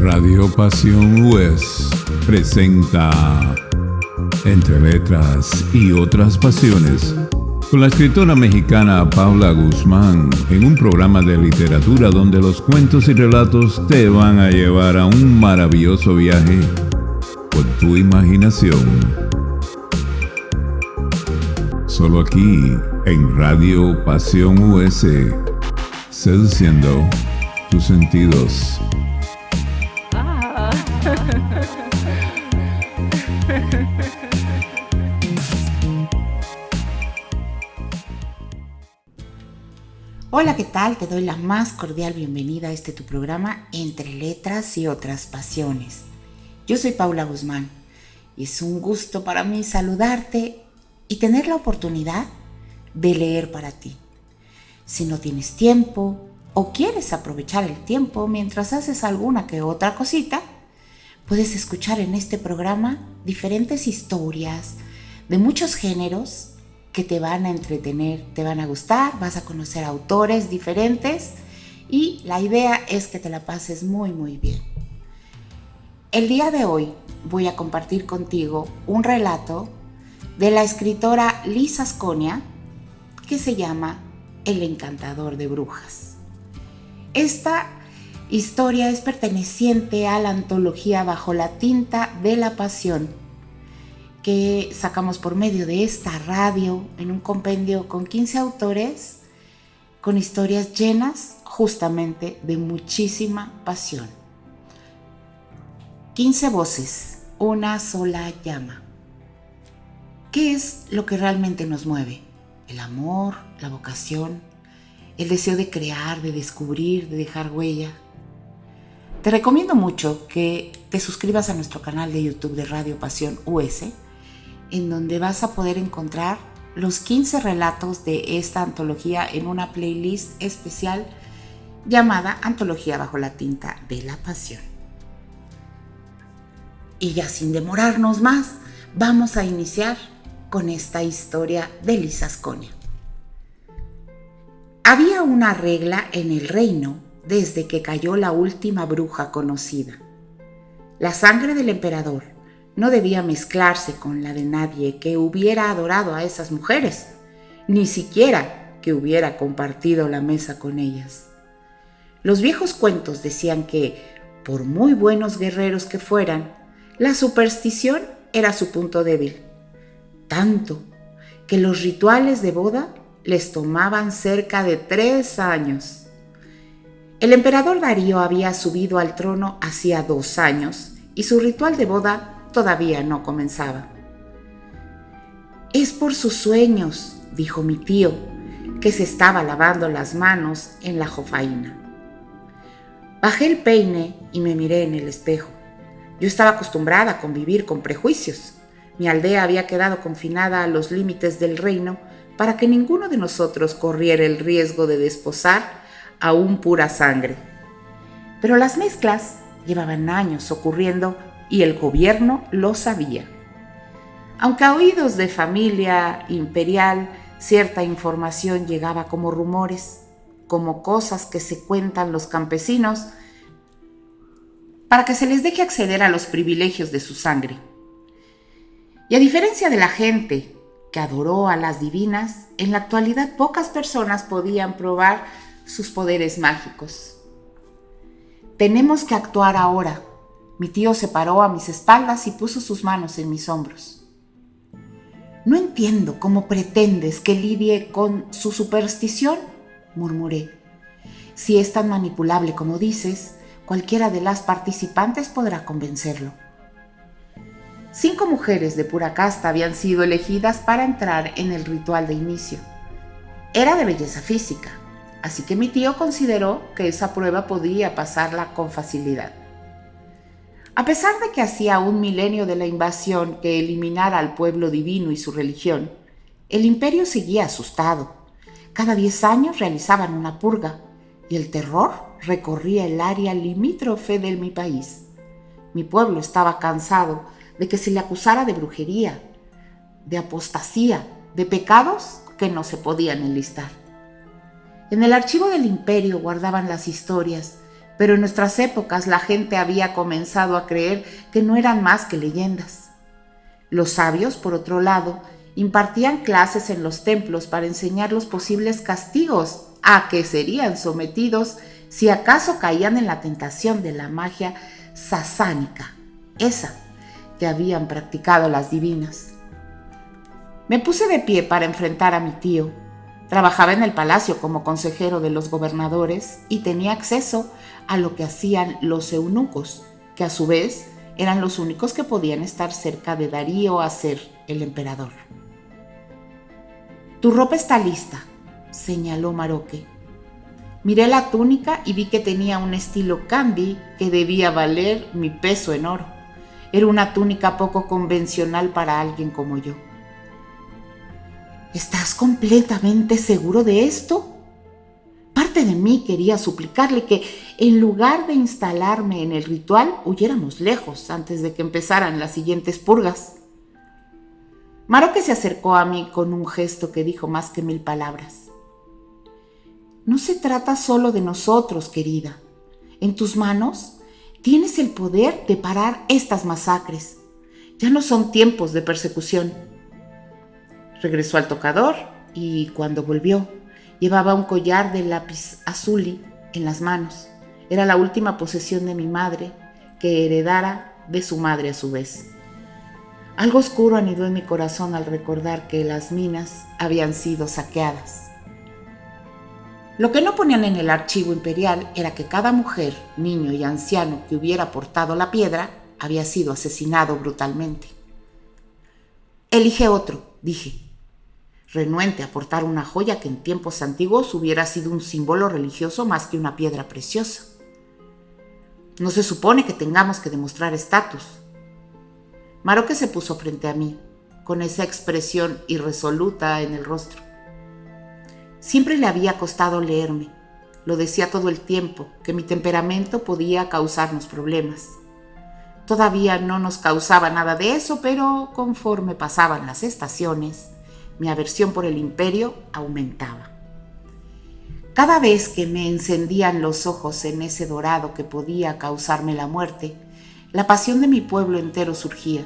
Radio Pasión US presenta Entre Letras y Otras Pasiones con la escritora mexicana Paula Guzmán en un programa de literatura donde los cuentos y relatos te van a llevar a un maravilloso viaje por tu imaginación. Solo aquí en Radio Pasión US, seduciendo tus sentidos. Hola, ¿qué tal? Te doy la más cordial bienvenida a tu programa Entre Letras y Otras Pasiones. Yo soy Paula Guzmán y es un gusto para mí saludarte y tener la oportunidad de leer para ti. Si no tienes tiempo o quieres aprovechar el tiempo mientras haces alguna que otra cosita, puedes escuchar en este programa diferentes historias de muchos géneros que te van a entretener, te van a gustar, vas a conocer autores diferentes y la idea es que te la pases muy bien. El día de hoy voy a compartir contigo un relato de la escritora Liz Asconia que se llama El encantador de brujas. Esta historia es perteneciente a la antología Bajo la tinta de la pasión que sacamos por medio de esta radio en un compendio con 15 autores con historias llenas justamente de muchísima pasión. 15 voces, una sola llama. ¿Qué es lo que realmente nos mueve? El amor, la vocación, el deseo de crear, de descubrir, de dejar huella. Te recomiendo mucho que te suscribas a nuestro canal de YouTube de Radio Pasión US, en donde vas a poder encontrar los 15 relatos de esta antología en una playlist especial llamada Antología Bajo la tinta de la pasión. Y ya sin demorarnos más, vamos a iniciar con esta historia de Liz Asconia. Había una regla en el reino desde que cayó la última bruja conocida. La sangre del emperador no debía mezclarse con la de nadie que hubiera adorado a esas mujeres, ni siquiera que hubiera compartido la mesa con ellas. Los viejos cuentos decían que, por muy buenos guerreros que fueran, la superstición era su punto débil, tanto que los rituales de boda les tomaban cerca de 3 años. El emperador Darío había subido al trono hacía 2 años y su ritual de boda todavía no comenzaba. Es por sus sueños, dijo mi tío, que se estaba lavando las manos en la jofaina. Bajé el peine y me miré en el espejo. Yo estaba acostumbrada a convivir con prejuicios. Mi aldea había quedado confinada a los límites del reino para que ninguno de nosotros corriera el riesgo de desposar a un pura sangre. Pero las mezclas llevaban años ocurriendo y el gobierno lo sabía. Aunque a oídos de familia imperial cierta información llegaba como rumores, como cosas que se cuentan los campesinos para que se les deje acceder a los privilegios de su sangre. Y a diferencia de la gente que adoró a las divinas, en la actualidad pocas personas podían probar sus poderes mágicos. Tenemos que actuar ahora. Mi tío se paró a mis espaldas y puso sus manos en mis hombros. No entiendo cómo pretendes que lidie con su superstición, murmuré. Si es tan manipulable como dices, cualquiera de las participantes podrá convencerlo. 5 mujeres de pura casta habían sido elegidas para entrar en el ritual de inicio. Era de belleza física, así que mi tío consideró que esa prueba podía pasarla con facilidad. A pesar de que hacía 1 milenio de la invasión que eliminara al pueblo divino y su religión, el imperio seguía asustado. Cada 10 años realizaban una purga y el terror recorría el área limítrofe de mi país. Mi pueblo estaba cansado de que se le acusara de brujería, de apostasía, de pecados que no se podían enlistar. En el archivo del imperio guardaban las historias, pero en nuestras épocas la gente había comenzado a creer que no eran más que leyendas. Los sabios, por otro lado, impartían clases en los templos para enseñar los posibles castigos a que serían sometidos si acaso caían en la tentación de la magia sasánica, esa que habían practicado las divinas. Me puse de pie para enfrentar a mi tío. Trabajaba en el palacio como consejero de los gobernadores y tenía acceso a lo que hacían los eunucos, que a su vez eran los únicos que podían estar cerca de Darío a ser el emperador. «Tu ropa está lista», señaló Maroque. Miré la túnica y vi que tenía un estilo candy que debía valer mi peso en oro. Era una túnica poco convencional para alguien como yo. «¿Estás completamente seguro de esto?». Parte de mí quería suplicarle que, en lugar de instalarme en el ritual, huyéramos lejos antes de que empezaran las siguientes purgas. Maroque se acercó a mí con un gesto que dijo más que 1000 palabras. «No se trata solo de nosotros, querida. En tus manos tienes el poder de parar estas masacres. Ya no son tiempos de persecución». Regresó al tocador y, cuando volvió, llevaba un collar de lápiz azuli en las manos. Era la última posesión de mi madre, que heredara de su madre a su vez. Algo oscuro anidó en mi corazón al recordar que las minas habían sido saqueadas. Lo que no ponían en el archivo imperial era que cada mujer, niño y anciano que hubiera portado la piedra había sido asesinado brutalmente. «Elige otro», dije, renuente a portar una joya que en tiempos antiguos hubiera sido un símbolo religioso más que una piedra preciosa. «No se supone que tengamos que demostrar estatus». Maroque se puso frente a mí, con esa expresión irresoluta en el rostro. Siempre le había costado leerme. Lo decía todo el tiempo, que mi temperamento podía causarnos problemas. Todavía no nos causaba nada de eso, pero conforme pasaban las estaciones, mi aversión por el imperio aumentaba. Cada vez que me encendían los ojos en ese dorado que podía causarme la muerte, la pasión de mi pueblo entero surgía.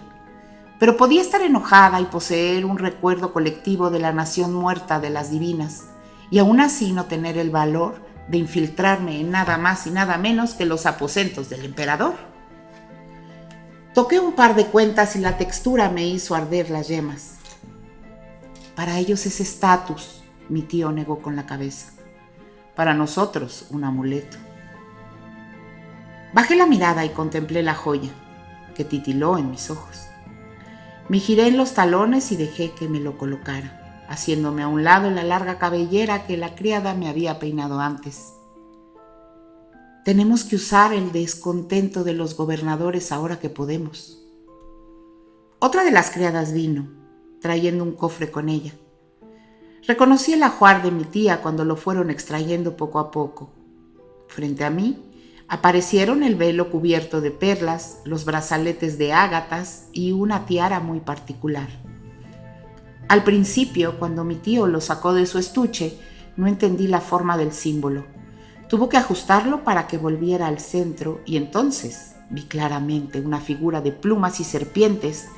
Pero podía estar enojada y poseer un recuerdo colectivo de la nación muerta de las divinas, y aún así no tener el valor de infiltrarme en nada más y nada menos que los aposentos del emperador. Toqué un par de cuentas y la textura me hizo arder las yemas. «Para ellos es estatus», mi tío negó con la cabeza. «Para nosotros, un amuleto». Bajé la mirada y contemplé la joya, que titiló en mis ojos. Me giré en los talones y dejé que me lo colocara, haciéndome a un lado en la larga cabellera que la criada me había peinado antes. «Tenemos que usar el descontento de los gobernadores ahora que podemos». Otra de las criadas vino, trayendo un cofre con ella. Reconocí el ajuar de mi tía cuando lo fueron extrayendo poco a poco. Frente a mí aparecieron el velo cubierto de perlas, los brazaletes de ágatas y una tiara muy particular. Al principio, cuando mi tío lo sacó de su estuche, no entendí la forma del símbolo. Tuvo que ajustarlo para que volviera al centro y entonces vi claramente una figura de plumas y serpientes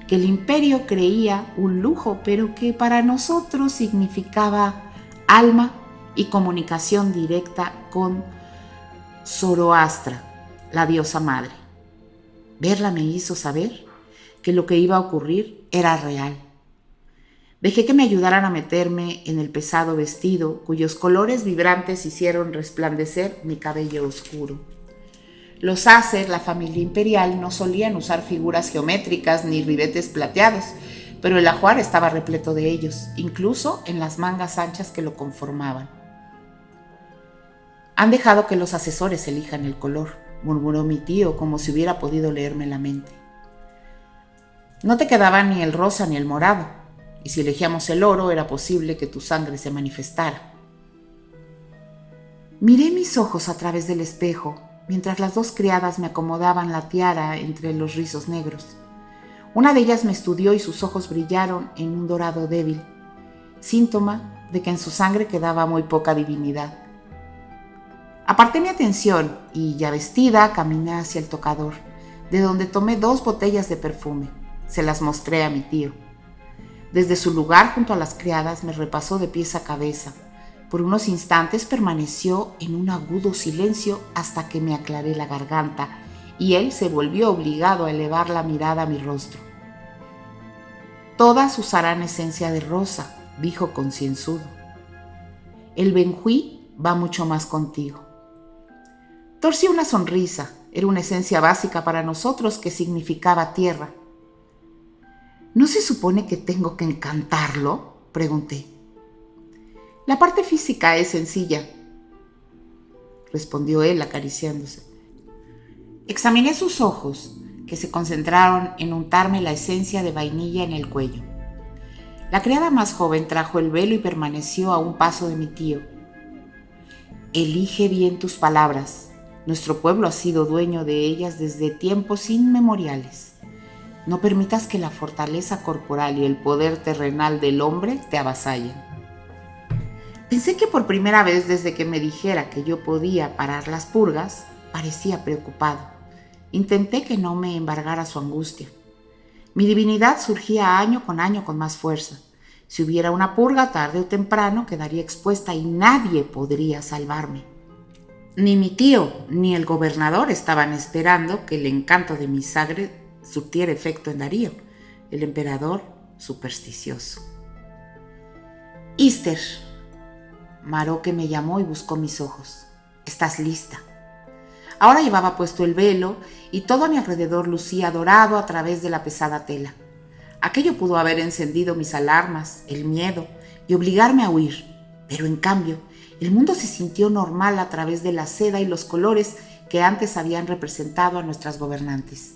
que el imperio creía un lujo, pero que para nosotros significaba alma y comunicación directa con Zoroastra, la diosa madre. Verla me hizo saber que lo que iba a ocurrir era real. Dejé que me ayudaran a meterme en el pesado vestido, cuyos colores vibrantes hicieron resplandecer mi cabello oscuro. Los Acer, la familia imperial, no solían usar figuras geométricas ni ribetes plateados, pero el ajuar estaba repleto de ellos, incluso en las mangas anchas que lo conformaban. «Han dejado que los asesores elijan el color», murmuró mi tío como si hubiera podido leerme la mente. «No te quedaba ni el rosa ni el morado, y si elegíamos el oro era posible que tu sangre se manifestara». Miré mis ojos a través del espejo, mientras las dos criadas me acomodaban la tiara entre los rizos negros. Una de ellas me estudió y sus ojos brillaron en un dorado débil, síntoma de que en su sangre quedaba muy poca divinidad. Aparté mi atención y, ya vestida, caminé hacia el tocador, de donde tomé 2 botellas de perfume. Se las mostré a mi tío. Desde su lugar junto a las criadas me repasó de pies a cabeza. Por unos instantes permaneció en un agudo silencio hasta que me aclaré la garganta y él se volvió obligado a elevar la mirada a mi rostro. Todas usarán esencia de rosa, dijo concienzudo. El benjuí va mucho más contigo. Torcí una sonrisa. Era una esencia básica para nosotros que significaba tierra. ¿No se supone que tengo que encantarlo?, pregunté. La parte física es sencilla, respondió él acariciándose. Examiné sus ojos, que se concentraron en untarme la esencia de vainilla en el cuello. La criada más joven trajo el velo y permaneció a un paso de mi tío. Elige bien tus palabras. Nuestro pueblo ha sido dueño de ellas desde tiempos inmemoriales. No permitas que la fortaleza corporal y el poder terrenal del hombre te avasallen. Pensé que por primera vez desde que me dijera que yo podía parar las purgas, parecía preocupado. Intenté que no me embargara su angustia. Mi divinidad surgía año con más fuerza. Si hubiera una purga, tarde o temprano quedaría expuesta y nadie podría salvarme. Ni mi tío ni el gobernador estaban esperando que el encanto de mi sangre surtiera efecto en Darío, el emperador supersticioso. Easter. Maroque me llamó y buscó mis ojos. ¿Estás lista? Ahora llevaba puesto el velo y todo a mi alrededor lucía dorado a través de la pesada tela. Aquello pudo haber encendido mis alarmas, el miedo y obligarme a huir, pero en cambio el mundo se sintió normal a través de la seda y los colores que antes habían representado a nuestras gobernantes.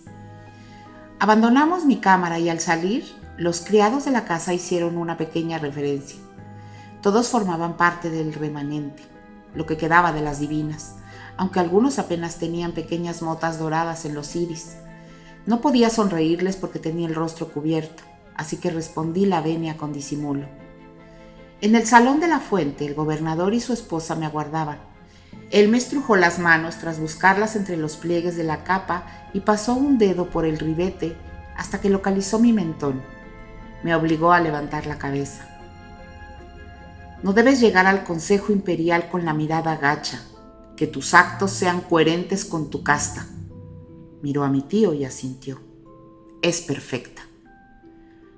Abandonamos mi cámara y al salir, los criados de la casa hicieron una pequeña reverencia. Todos formaban parte del remanente, lo que quedaba de las divinas, aunque algunos apenas tenían pequeñas motas doradas en los iris. No podía sonreírles porque tenía el rostro cubierto, así que respondí la venia con disimulo. En el salón de la fuente, el gobernador y su esposa me aguardaban. Él me estrujó las manos tras buscarlas entre los pliegues de la capa y pasó un dedo por el ribete hasta que localizó mi mentón. Me obligó a levantar la cabeza. No debes llegar al Consejo Imperial con la mirada gacha. Que tus actos sean coherentes con tu casta. Miró a mi tío y asintió. Es perfecta.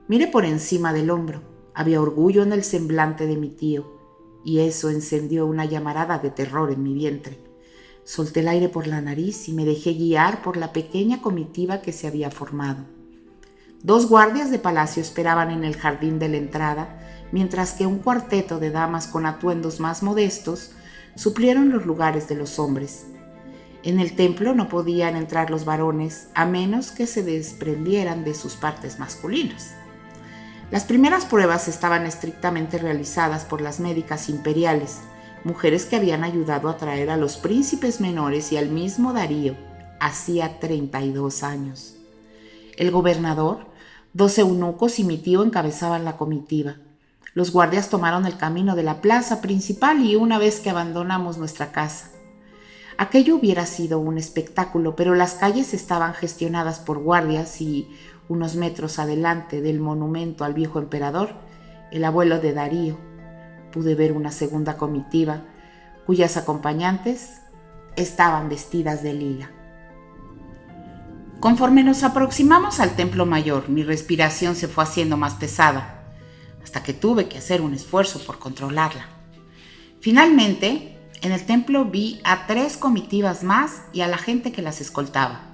Miré por encima del hombro. Había orgullo en el semblante de mi tío, y eso encendió una llamarada de terror en mi vientre. Solté el aire por la nariz y me dejé guiar por la pequeña comitiva que se había formado. 2 guardias de palacio esperaban en el jardín de la entrada, mientras que un cuarteto de damas con atuendos más modestos suplieron los lugares de los hombres. En el templo no podían entrar los varones a menos que se desprendieran de sus partes masculinas. Las primeras pruebas estaban estrictamente realizadas por las médicas imperiales, mujeres que habían ayudado a traer a los príncipes menores y al mismo Darío hacía 32 años. El gobernador, 2 eunucos y mi tío encabezaban la comitiva. Los guardias tomaron el camino de la plaza principal y una vez que abandonamos nuestra casa. Aquello hubiera sido un espectáculo, pero las calles estaban gestionadas por guardias y unos metros adelante del monumento al viejo emperador, el abuelo de Darío, pude ver una segunda comitiva cuyas acompañantes estaban vestidas de lila. Conforme nos aproximamos al templo mayor, mi respiración se fue haciendo más pesada, hasta que tuve que hacer un esfuerzo por controlarla. Finalmente, en el templo vi a 3 comitivas más y a la gente que las escoltaba.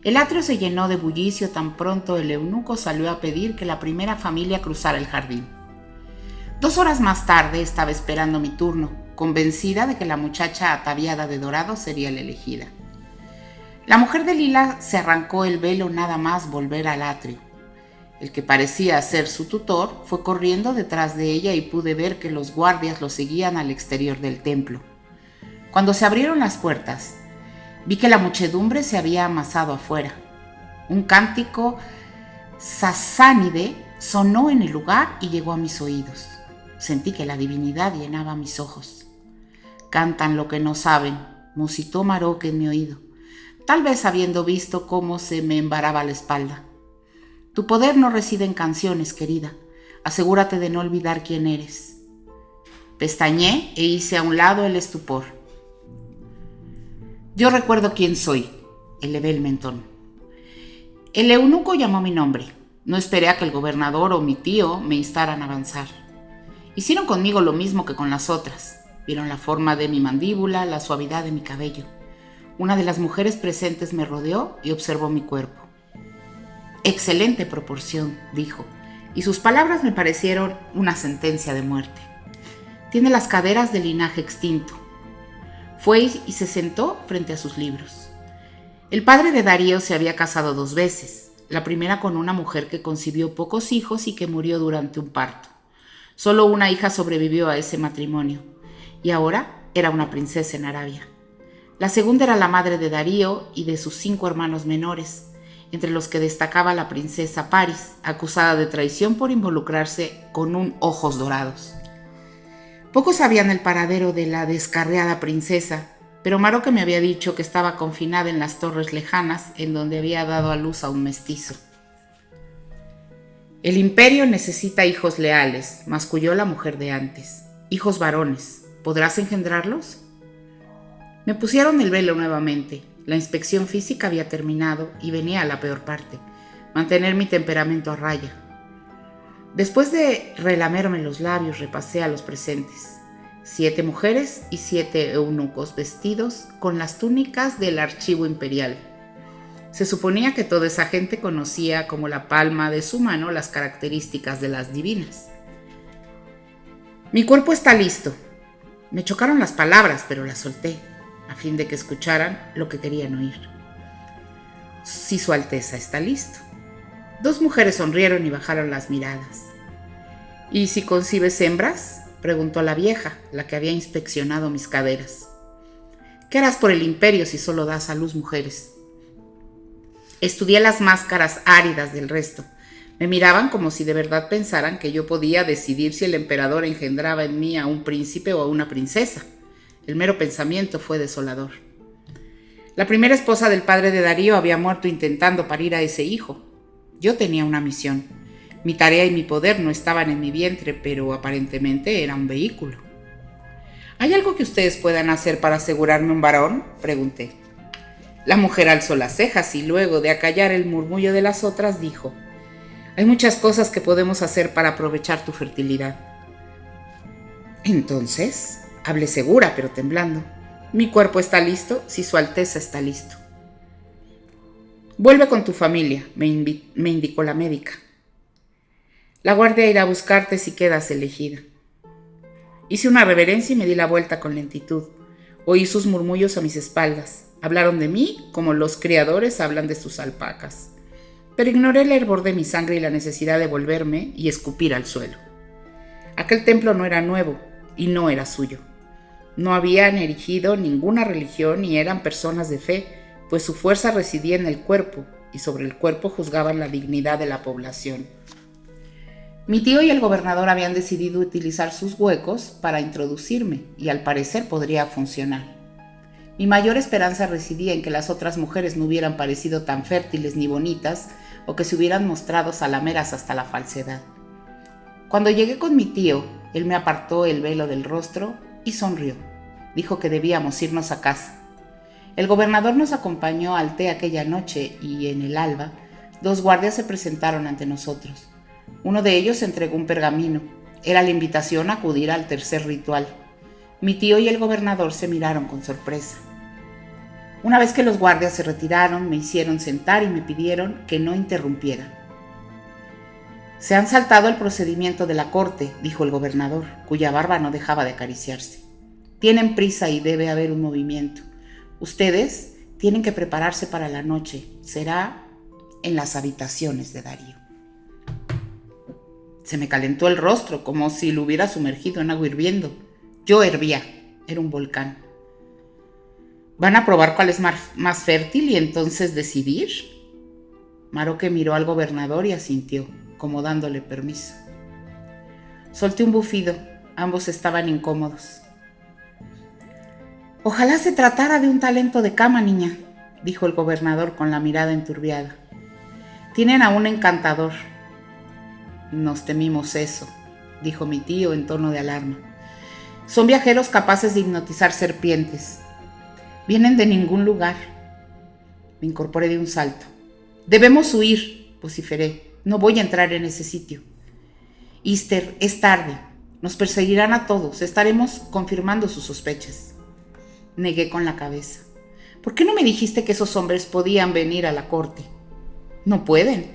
El atrio se llenó de bullicio tan pronto el eunuco salió a pedir que la primera familia cruzara el jardín. 2 horas más tarde estaba esperando mi turno, convencida de que la muchacha ataviada de dorado sería la elegida. La mujer de lila se arrancó el velo nada más volver al atrio. El que parecía ser su tutor fue corriendo detrás de ella y pude ver que los guardias lo seguían al exterior del templo. Cuando se abrieron las puertas, vi que la muchedumbre se había amasado afuera. Un cántico sasánide sonó en el lugar y llegó a mis oídos. Sentí que la divinidad llenaba mis ojos. Cantan lo que no saben, musitó Maroque en mi oído, tal vez habiendo visto cómo se me embaraba la espalda. Tu poder no reside en canciones, querida. Asegúrate de no olvidar quién eres. Pestañeé e hice a un lado el estupor. Yo recuerdo quién soy, elevé el mentón. El eunuco llamó mi nombre. No esperé a que el gobernador o mi tío me instaran a avanzar. Hicieron conmigo lo mismo que con las otras. Vieron la forma de mi mandíbula, la suavidad de mi cabello. Una de las mujeres presentes me rodeó y observó mi cuerpo. Excelente proporción, dijo, y sus palabras me parecieron una sentencia de muerte. Tiene las caderas de linaje extinto. Fue y se sentó frente a sus libros. El padre de Darío se había casado 2 veces, la primera con una mujer que concibió pocos hijos y que murió durante un parto. Solo una hija sobrevivió a ese matrimonio, y ahora era una princesa en Arabia. La segunda era la madre de Darío y de sus 5 hermanos menores, entre los que destacaba la princesa Paris, acusada de traición por involucrarse con un ojos dorados. Pocos sabían el paradero de la descarriada princesa, pero Maroque me había dicho que estaba confinada en las torres lejanas en donde había dado a luz a un mestizo. El imperio necesita hijos leales, masculló la mujer de antes. Hijos varones, ¿podrás engendrarlos? Me pusieron el velo nuevamente. La inspección física había terminado y venía a la peor parte, mantener mi temperamento a raya. Después de relamerme los labios, repasé a los presentes. 7 mujeres y 7 eunucos vestidos con las túnicas del archivo imperial. Se suponía que toda esa gente conocía como la palma de su mano las características de las divinas. Mi cuerpo está listo. Me chocaron las palabras, pero las solté, a fin de que escucharan lo que querían oír. Si Su Alteza está listo. 2 mujeres sonrieron y bajaron las miradas. ¿Y si concibes hembras?, preguntó la vieja, la que había inspeccionado mis caderas. ¿Qué harás por el imperio si solo das a luz mujeres? Estudié las máscaras áridas del resto. Me miraban como si de verdad pensaran que yo podía decidir si el emperador engendraba en mí a un príncipe o a una princesa. El mero pensamiento fue desolador. La primera esposa del padre de Darío había muerto intentando parir a ese hijo. Yo tenía una misión. Mi tarea y mi poder no estaban en mi vientre, pero aparentemente era un vehículo. ¿Hay algo que ustedes puedan hacer para asegurarme un varón?, pregunté. La mujer alzó las cejas y luego de acallar el murmullo de las otras dijo: hay muchas cosas que podemos hacer para aprovechar tu fertilidad. Entonces, hablé segura pero temblando. Mi cuerpo está listo si Su Alteza está listo. Vuelve con tu familia, me indicó la médica. La guardia irá a buscarte si quedas elegida. Hice una reverencia y me di la vuelta con lentitud. Oí sus murmullos a mis espaldas. Hablaron de mí como los criadores hablan de sus alpacas. Pero ignoré el hervor de mi sangre y la necesidad de volverme y escupir al suelo. Aquel templo no era nuevo y no era suyo. No habían erigido ninguna religión y eran personas de fe, pues su fuerza residía en el cuerpo y sobre el cuerpo juzgaban la dignidad de la población. Mi tío y el gobernador habían decidido utilizar sus huecos para introducirme y al parecer podría funcionar. Mi mayor esperanza residía en que las otras mujeres no hubieran parecido tan fértiles ni bonitas o que se hubieran mostrado salameras hasta la falsedad. Cuando llegué con mi tío, él me apartó el velo del rostro y sonrió. Dijo que debíamos irnos a casa. El gobernador nos acompañó al té aquella noche y en el alba, 2 guardias se presentaron ante nosotros. Uno de ellos entregó un pergamino. Era la invitación a acudir al tercer ritual. Mi tío y el gobernador se miraron con sorpresa. Una vez que los guardias se retiraron, me hicieron sentar y me pidieron que no interrumpiera. Se han saltado el procedimiento de la corte, dijo el gobernador, cuya barba no dejaba de acariciarse. Tienen prisa y debe haber un movimiento. Ustedes tienen que prepararse para la noche. Será en las habitaciones de Darío. Se me calentó el rostro como si lo hubiera sumergido en agua hirviendo. Yo hervía, era un volcán. ¿Van a probar cuál es más fértil y entonces decidir? Maroque miró al gobernador y asintió, como dándole permiso. Solté un bufido, ambos estaban incómodos. Ojalá se tratara de un talento de cama, niña, dijo el gobernador con la mirada enturbiada. Tienen a un encantador. Nos temimos eso, dijo mi tío en tono de alarma. Son viajeros capaces de hipnotizar serpientes. Vienen de ningún lugar. Me incorporé de un salto. Debemos huir, vociferé. No voy a entrar en ese sitio. Easter, es tarde. Nos perseguirán a todos. Estaremos confirmando sus sospechas. Negué con la cabeza. ¿Por qué no me dijiste que esos hombres podían venir a la corte? No pueden.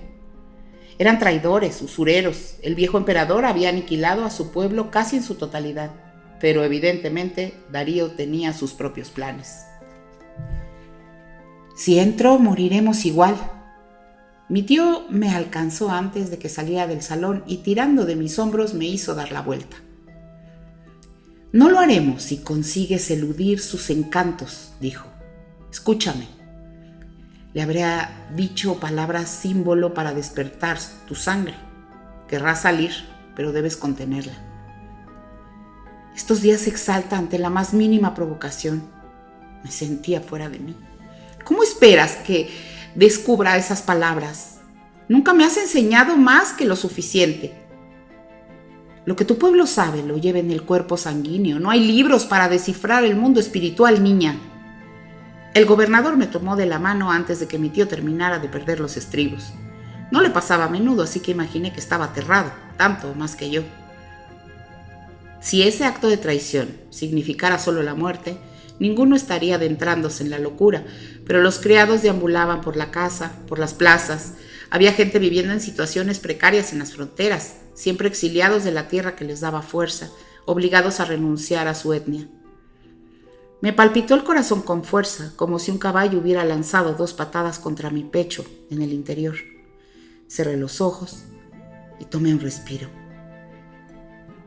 Eran traidores, usureros. El viejo emperador había aniquilado a su pueblo casi en su totalidad, pero evidentemente Darío tenía sus propios planes. Si entro, moriremos igual. Mi tío me alcanzó antes de que saliera del salón y tirando de mis hombros me hizo dar la vuelta. No lo haremos si consigues eludir sus encantos, dijo. Escúchame. Le habría dicho palabras símbolo para despertar tu sangre. Querrás salir, pero debes contenerla. Estos días se exalta ante la más mínima provocación. Me sentía fuera de mí. ¿Cómo esperas que descubra esas palabras? Nunca me has enseñado más que lo suficiente. Lo que tu pueblo sabe lo lleva en el cuerpo sanguíneo. No hay libros para descifrar el mundo espiritual, niña. El gobernador me tomó de la mano antes de que mi tío terminara de perder los estribos. No le pasaba a menudo, así que imaginé que estaba aterrado, tanto o más que yo. Si ese acto de traición significara solo la muerte, ninguno estaría adentrándose en la locura, pero los criados deambulaban por la casa, por las plazas. Había gente viviendo en situaciones precarias en las fronteras, siempre exiliados de la tierra que les daba fuerza, obligados a renunciar a su etnia. Me palpitó el corazón con fuerza, como si un caballo hubiera lanzado 2 patadas contra mi pecho en el interior. Cerré los ojos y tomé un respiro.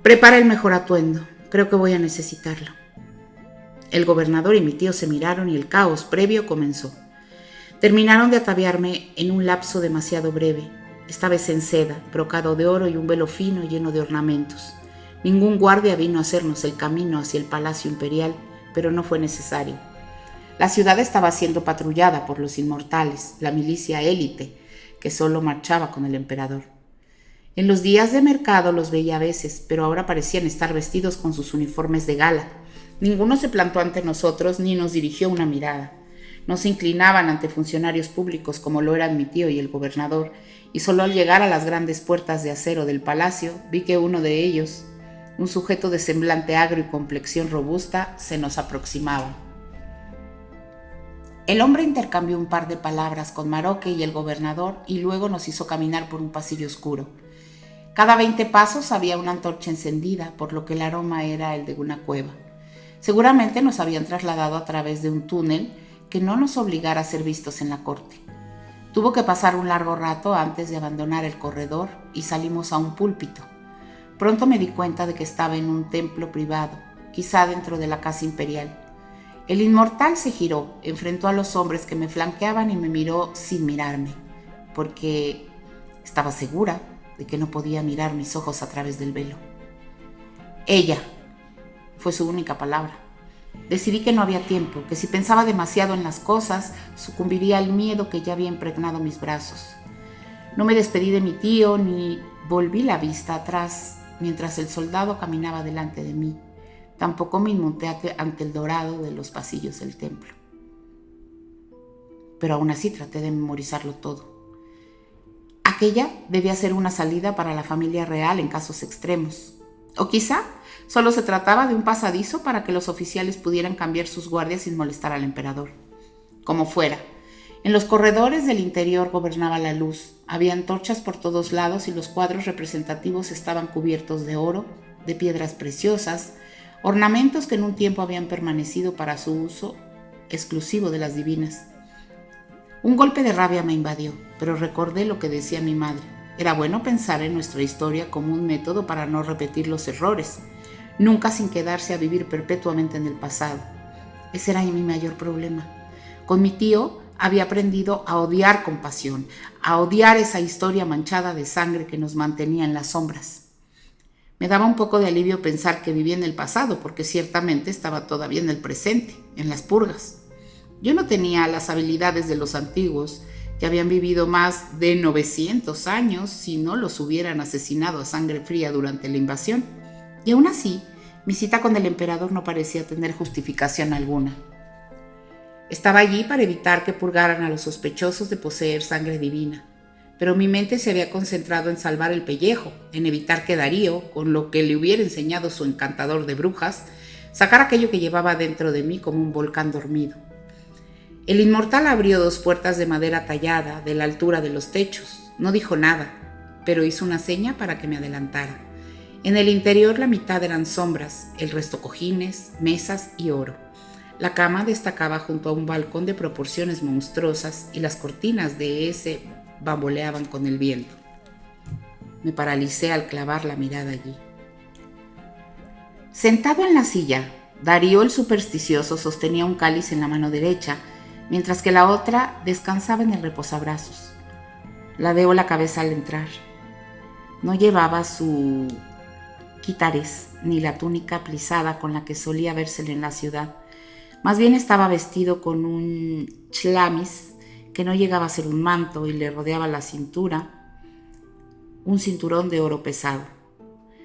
Prepara el mejor atuendo, creo que voy a necesitarlo. El gobernador y mi tío se miraron y el caos previo comenzó. Terminaron de ataviarme en un lapso demasiado breve, esta vez en seda, brocado de oro y un velo fino lleno de ornamentos. Ningún guardia vino a hacernos el camino hacia el palacio imperial, pero no fue necesario. La ciudad estaba siendo patrullada por los inmortales, la milicia élite, que solo marchaba con el emperador. En los días de mercado los veía a veces, pero ahora parecían estar vestidos con sus uniformes de gala. Ninguno se plantó ante nosotros ni nos dirigió una mirada. No se inclinaban ante funcionarios públicos como lo eran mi tío y el gobernador, y solo al llegar a las grandes puertas de acero del palacio vi que uno de ellos, un sujeto de semblante agrio y complexión robusta, se nos aproximaba. El hombre intercambió un par de palabras con Maroque y el gobernador y luego nos hizo caminar por un pasillo oscuro. Cada 20 pasos había una antorcha encendida, por lo que el aroma era el de una cueva. Seguramente nos habían trasladado a través de un túnel que no nos obligara a ser vistos en la corte. Tuvo que pasar un largo rato antes de abandonar el corredor y salimos a un púlpito. Pronto me di cuenta de que estaba en un templo privado, quizá dentro de la casa imperial. El inmortal se giró, enfrentó a los hombres que me flanqueaban y me miró sin mirarme, porque estaba segura de que no podía mirar mis ojos a través del velo. Ella fue su única palabra. Decidí que no había tiempo, que si pensaba demasiado en las cosas, sucumbiría al miedo que ya había impregnado mis brazos. No me despedí de mi tío ni volví la vista atrás mientras el soldado caminaba delante de mí. Tampoco me inmuté ante el dorado de los pasillos del templo. Pero aún así traté de memorizarlo todo. Aquella debía ser una salida para la familia real en casos extremos. O quizá solo se trataba de un pasadizo para que los oficiales pudieran cambiar sus guardias sin molestar al emperador. Como fuera, en los corredores del interior gobernaba la luz. Había antorchas por todos lados y los cuadros representativos estaban cubiertos de oro, de piedras preciosas, ornamentos que en un tiempo habían permanecido para su uso exclusivo de las divinas. Un golpe de rabia me invadió, pero recordé lo que decía mi madre. Era bueno pensar en nuestra historia como un método para no repetir los errores, nunca sin quedarse a vivir perpetuamente en el pasado. Ese era mi mayor problema. Con mi tío había aprendido a odiar con pasión, a odiar esa historia manchada de sangre que nos mantenía en las sombras. Me daba un poco de alivio pensar que vivía en el pasado, porque ciertamente estaba todavía en el presente, en las purgas. Yo no tenía las habilidades de los antiguos, que habían vivido más de 900 años si no los hubieran asesinado a sangre fría durante la invasión. Y aún así, mi cita con el emperador no parecía tener justificación alguna. Estaba allí para evitar que purgaran a los sospechosos de poseer sangre divina, pero mi mente se había concentrado en salvar el pellejo, en evitar que Darío, con lo que le hubiera enseñado su encantador de brujas, sacara aquello que llevaba dentro de mí como un volcán dormido. El inmortal abrió 2 puertas de madera tallada de la altura de los techos. No dijo nada, pero hizo una seña para que me adelantara. En el interior la mitad eran sombras, el resto cojines, mesas y oro. La cama destacaba junto a un balcón de proporciones monstruosas y las cortinas de ese bamboleaban con el viento. Me paralicé al clavar la mirada allí. Sentado en la silla, Darío el supersticioso sostenía un cáliz en la mano derecha, mientras que la otra descansaba en el reposabrazos. Ladeó la cabeza al entrar. No llevaba su quitares ni la túnica plisada con la que solía vérsele en la ciudad. Más bien estaba vestido con un chlamys que no llegaba a ser un manto y le rodeaba la cintura un cinturón de oro pesado.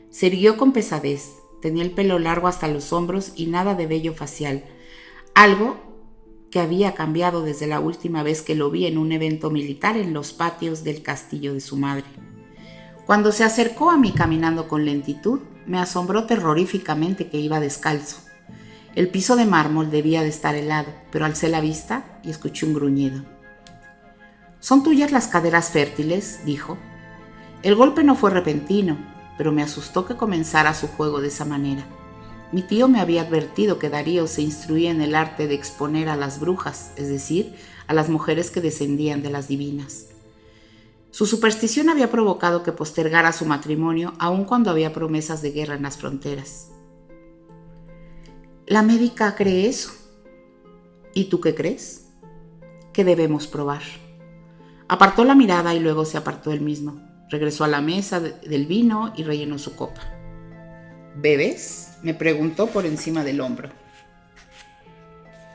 Se irguió con pesadez, tenía el pelo largo hasta los hombros y nada de vello facial, algo que había cambiado desde la última vez que lo vi en un evento militar en los patios del castillo de su madre. Cuando se acercó a mí caminando con lentitud, me asombró terroríficamente que iba descalzo. El piso de mármol debía de estar helado, pero alcé la vista y escuché un gruñido. «¿Son tuyas las caderas fértiles?», dijo. El golpe no fue repentino, pero me asustó que comenzara su juego de esa manera. Mi tío me había advertido que Darío se instruía en el arte de exponer a las brujas, es decir, a las mujeres que descendían de las divinas. Su superstición había provocado que postergara su matrimonio aun cuando había promesas de guerra en las fronteras. La médica cree eso. ¿Y tú qué crees? ¿Qué debemos probar? Apartó la mirada y luego se apartó él mismo. Regresó a la mesa del vino y rellenó su copa. ¿Bebes?, me preguntó por encima del hombro.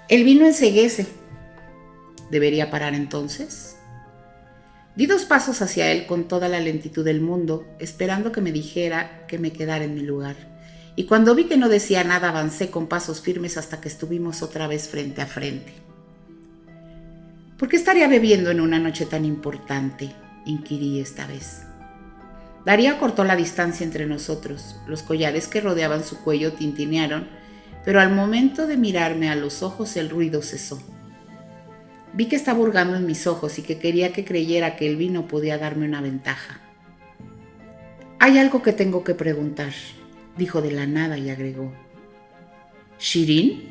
El vino enceguece. ¿Debería parar entonces? Di 2 pasos hacia él con toda la lentitud del mundo, esperando que me dijera que me quedara en mi lugar. Y cuando vi que no decía nada, avancé con pasos firmes hasta que estuvimos otra vez frente a frente. ¿Por qué estaría bebiendo en una noche tan importante?, inquirí esta vez. Darío cortó la distancia entre nosotros. Los collares que rodeaban su cuello tintinearon, pero al momento de mirarme a los ojos el ruido cesó. Vi que estaba hurgando en mis ojos y que quería que creyera que el vino podía darme una ventaja. «Hay algo que tengo que preguntar», dijo de la nada y agregó. «¿Shirin?».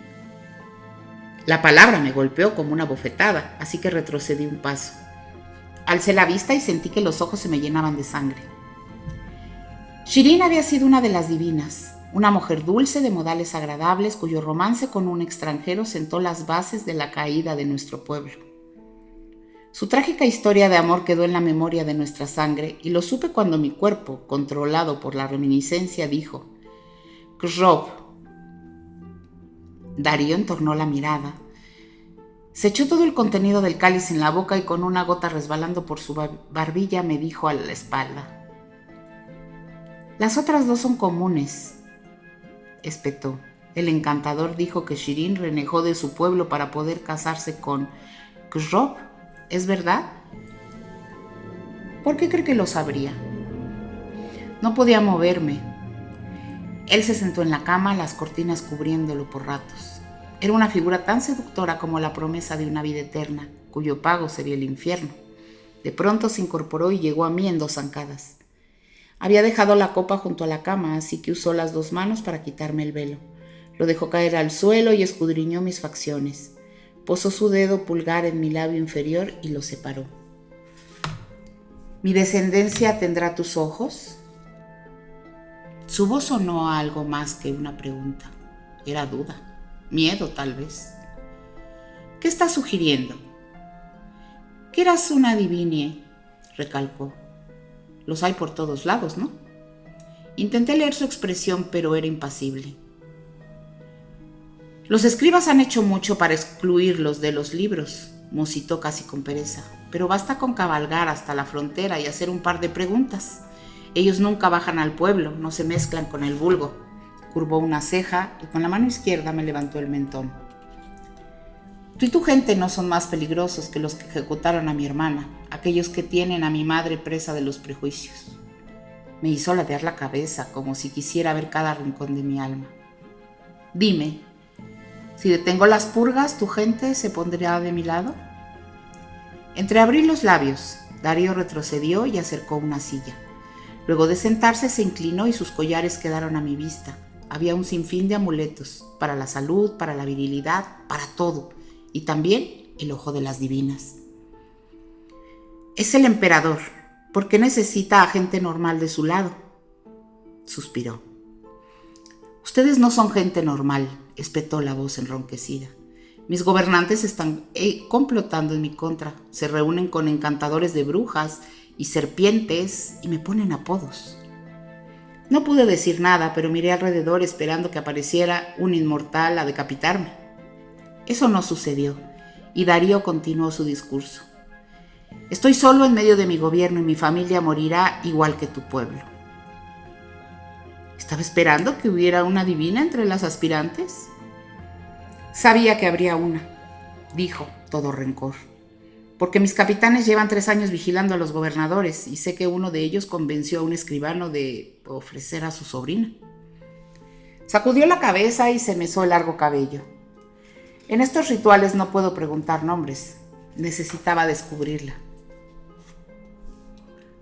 La palabra me golpeó como una bofetada, así que retrocedí un paso. Alcé la vista y sentí que los ojos se me llenaban de sangre. Shirin había sido una de las divinas, una mujer dulce de modales agradables cuyo romance con un extranjero sentó las bases de la caída de nuestro pueblo. Su trágica historia de amor quedó en la memoria de nuestra sangre y lo supe cuando mi cuerpo, controlado por la reminiscencia, dijo: «Khsrob». Darío entornó la mirada. Se echó todo el contenido del cáliz en la boca y con una gota resbalando por su barbilla me dijo a la espalda: «Las otras 2 son comunes», espetó. El encantador dijo que Shirin renegó de su pueblo para poder casarse con Khsrob, ¿es verdad? ¿Por qué cree que lo sabría? No podía moverme. Él se sentó en la cama, las cortinas cubriéndolo por ratos. Era una figura tan seductora como la promesa de una vida eterna, cuyo pago sería el infierno. De pronto se incorporó y llegó a mí en 2 zancadas. Había dejado la copa junto a la cama, así que usó las 2 manos para quitarme el velo. Lo dejó caer al suelo y escudriñó mis facciones. Posó su dedo pulgar en mi labio inferior y lo separó. ¿Mi descendencia tendrá tus ojos? Su voz sonó a algo más que una pregunta. Era duda, miedo tal vez. ¿Qué estás sugiriendo? Que eras una divinie, recalcó. Los hay por todos lados, ¿no? Intenté leer su expresión, pero era impasible. Los escribas han hecho mucho para excluirlos de los libros, musitó casi con pereza, pero basta con cabalgar hasta la frontera y hacer un par de preguntas. Ellos nunca bajan al pueblo, no se mezclan con el vulgo. Curvó una ceja y con la mano izquierda me levantó el mentón. Tú y tu gente no son más peligrosos que los que ejecutaron a mi hermana, aquellos que tienen a mi madre presa de los prejuicios. Me hizo ladear la cabeza como si quisiera ver cada rincón de mi alma. Dime, si detengo las purgas, ¿tu gente se pondrá de mi lado? Entreabrí los labios. Darío retrocedió y acercó una silla. Luego de sentarse se inclinó y sus collares quedaron a mi vista. Había un sinfín de amuletos, para la salud, para la virilidad, para todo, y también el ojo de las divinas. Es el emperador. ¿Por qué necesita a gente normal de su lado? Suspiró. Ustedes no son gente normal, espetó la voz enronquecida. Mis gobernantes están complotando en mi contra. Se reúnen con encantadores de brujas y serpientes y me ponen apodos. No pude decir nada, pero miré alrededor esperando que apareciera un inmortal a decapitarme. Eso no sucedió, y Darío continuó su discurso. Estoy solo en medio de mi gobierno y mi familia morirá igual que tu pueblo. ¿Estaba esperando que hubiera una divina entre las aspirantes? Sabía que habría una, dijo, todo rencor, porque mis capitanes llevan 3 años vigilando a los gobernadores y sé que uno de ellos convenció a un escribano de ofrecer a su sobrina. Sacudió la cabeza y se mesó el largo cabello. En estos rituales no puedo preguntar nombres, necesitaba descubrirla.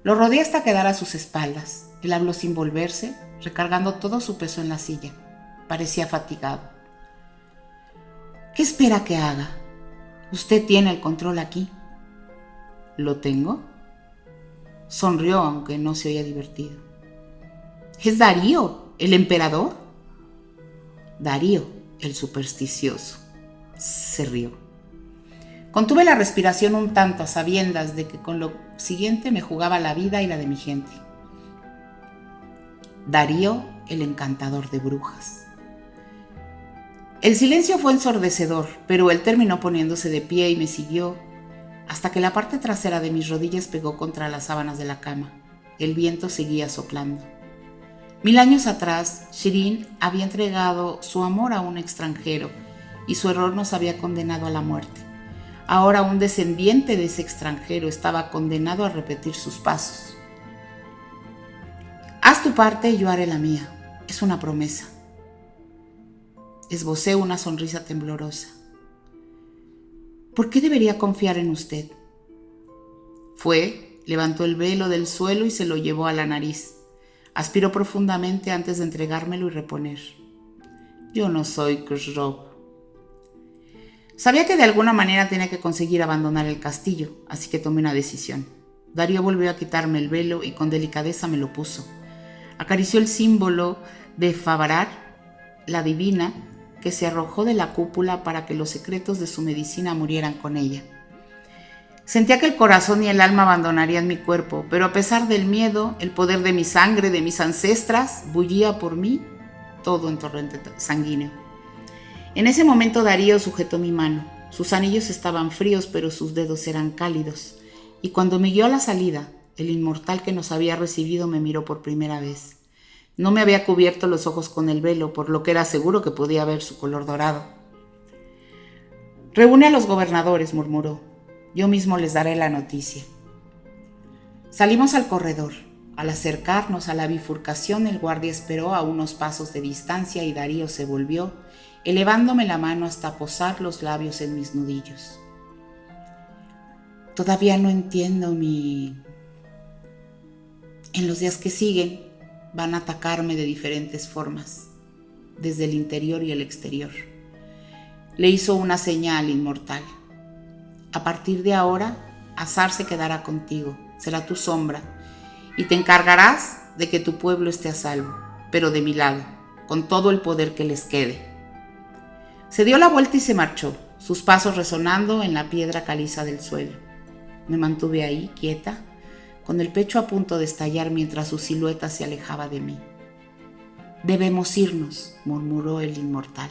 Lo rodeé hasta quedar a sus espaldas. Él habló sin volverse, recargando todo su peso en la silla. Parecía fatigado. ¿Qué espera que haga? Usted tiene el control aquí. ¿Lo tengo? Sonrió, aunque no se oía divertido. ¿Es Darío, el emperador? Darío, el supersticioso. Se rió. Contuve la respiración un tanto a sabiendas de que con lo siguiente me jugaba la vida y la de mi gente. Darío, el encantador de brujas. El silencio fue ensordecedor, pero él terminó poniéndose de pie y me siguió hasta que la parte trasera de mis rodillas pegó contra las sábanas de la cama. El viento seguía soplando. 1000 años atrás, Shirin había entregado su amor a un extranjero y su error nos había condenado a la muerte. Ahora un descendiente de ese extranjero estaba condenado a repetir sus pasos. Haz tu parte y yo haré la mía. Es una promesa. Esbocé una sonrisa temblorosa. ¿Por qué debería confiar en usted? Levantó el velo del suelo y se lo llevó a la nariz. Aspiró profundamente antes de entregármelo y reponer. Yo no soy Khrushchev. Sabía que de alguna manera tenía que conseguir abandonar el castillo, así que tomé una decisión. Darío volvió a quitarme el velo y con delicadeza me lo puso. Acarició el símbolo de Favarar, la divina, que se arrojó de la cúpula para que los secretos de su medicina murieran con ella. Sentía que el corazón y el alma abandonarían mi cuerpo, pero a pesar del miedo, el poder de mi sangre, de mis ancestras, bullía por mí, todo en torrente sanguíneo. En ese momento Darío sujetó mi mano. Sus anillos estaban fríos, pero sus dedos eran cálidos. Y cuando me guió a la salida, el inmortal que nos había recibido me miró por primera vez. No me había cubierto los ojos con el velo, por lo que era seguro que podía ver su color dorado. Reúne a los gobernadores, murmuró. Yo mismo les daré la noticia. Salimos al corredor. Al acercarnos a la bifurcación, el guardia esperó a unos pasos de distancia y Darío se volvió, elevándome la mano hasta posar los labios en mis nudillos. Todavía no entiendo En los días que siguen van a atacarme de diferentes formas, desde el interior y el exterior. Le hizo una señal inmortal. A partir de ahora, Azar se quedará contigo, será tu sombra, y te encargarás de que tu pueblo esté a salvo, pero de mi lado, con todo el poder que les quede. Se dio la vuelta y se marchó, sus pasos resonando en la piedra caliza del suelo. Me mantuve ahí, quieta, con el pecho a punto de estallar mientras su silueta se alejaba de mí. Debemos irnos, murmuró el inmortal.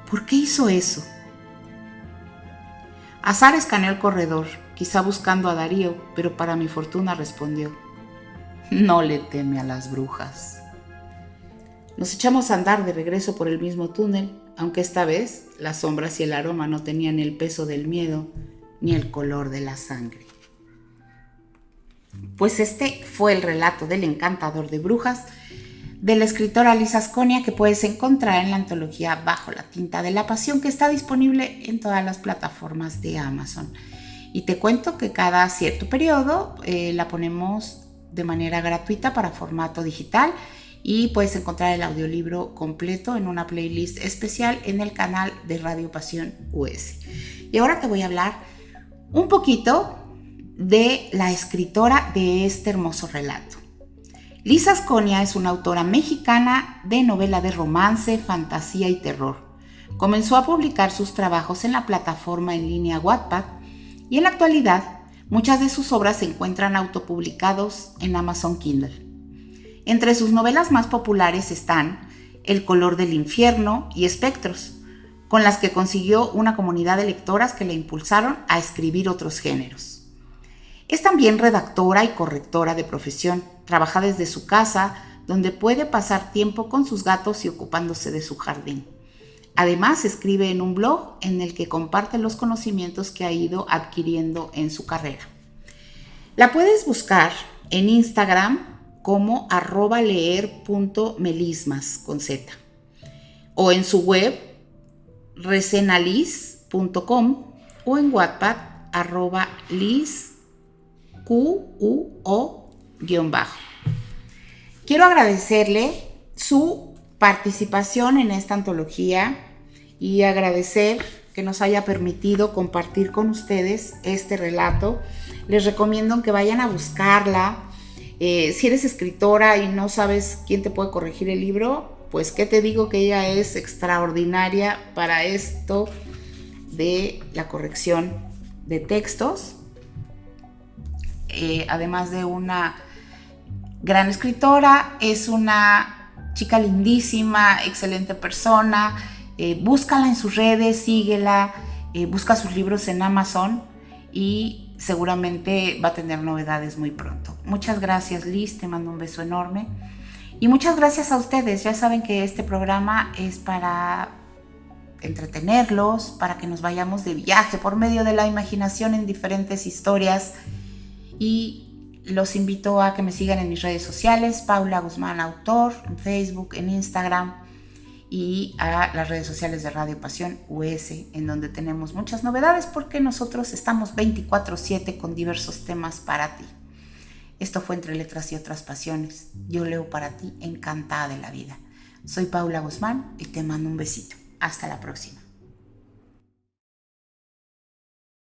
¿Por qué hizo eso? Azar escaneó el corredor, quizá buscando a Darío, pero para mi fortuna respondió: no le teme a las brujas. Nos echamos a andar de regreso por el mismo túnel, aunque esta vez las sombras y el aroma no tenían el peso del miedo ni el color de la sangre. Pues este fue el relato del encantador de brujas de la escritora Liz Asconia, que puedes encontrar en la antología Bajo la tinta de la pasión, que está disponible en todas las plataformas de Amazon. Y te cuento que cada cierto periodo la ponemos de manera gratuita para formato digital, y puedes encontrar el audiolibro completo en una playlist especial en el canal de Radio Pasión US. Y ahora te voy a hablar un poquito de la escritora de este hermoso relato. Liz Asconia es una autora mexicana de novela de romance, fantasía y terror. Comenzó a publicar sus trabajos en la plataforma en línea Wattpad y en la actualidad muchas de sus obras se encuentran autopublicados en Amazon Kindle. Entre sus novelas más populares están El color del infierno y Espectros, con las que consiguió una comunidad de lectoras que le impulsaron a escribir otros géneros. Es también redactora y correctora de profesión. Trabaja desde su casa, donde puede pasar tiempo con sus gatos y ocupándose de su jardín. Además, escribe en un blog en el que comparte los conocimientos que ha ido adquiriendo en su carrera. La puedes buscar en Instagram como @leer.melismas con Z, o en su web resenaliz.com, o en Wattpad @lizquo_. Quiero agradecerle su participación en esta antología y agradecer que nos haya permitido compartir con ustedes este relato. Les recomiendo que vayan a buscarla. Si eres escritora y no sabes quién te puede corregir el libro, pues qué te digo, que ella es extraordinaria para esto de la corrección de textos. Además de una gran escritora, es una chica lindísima, excelente persona. Búscala en sus redes, síguela, busca sus libros en Amazon y seguramente va a tener novedades muy pronto. Muchas gracias, Liz, te mando un beso enorme. Y muchas gracias a ustedes. Ya saben que este programa es para entretenerlos, para que nos vayamos de viaje por medio de la imaginación en diferentes historias. Y los invito a que me sigan en mis redes sociales, Paula Guzmán Autor, en Facebook, en Instagram, y a las redes sociales de Radio Pasión US, en donde tenemos muchas novedades porque nosotros estamos 24/7 con diversos temas para ti. Esto fue Entre Letras y Otras Pasiones. Yo leo para ti, encantada de la vida. Soy Paula Guzmán y te mando un besito. Hasta la próxima.